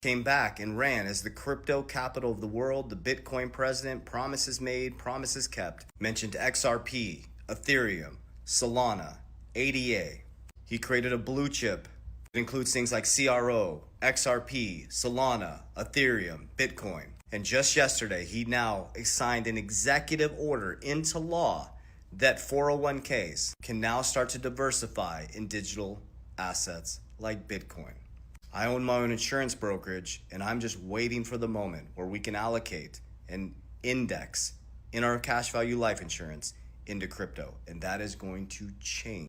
came back and ran as the crypto capital of the world, the Bitcoin president, promises made, promises kept, mentioned XRP, Ethereum, Solana, ADA. He created a blue chip that includes things like CRO, XRP, Solana, Ethereum, Bitcoin. And just yesterday, he now signed an executive order into law that 401ks can now start to diversify in digital assets like Bitcoin. I own my own insurance brokerage, and I'm just waiting for the moment where we can allocate an index in our cash value life insurance into crypto, and that is going to change.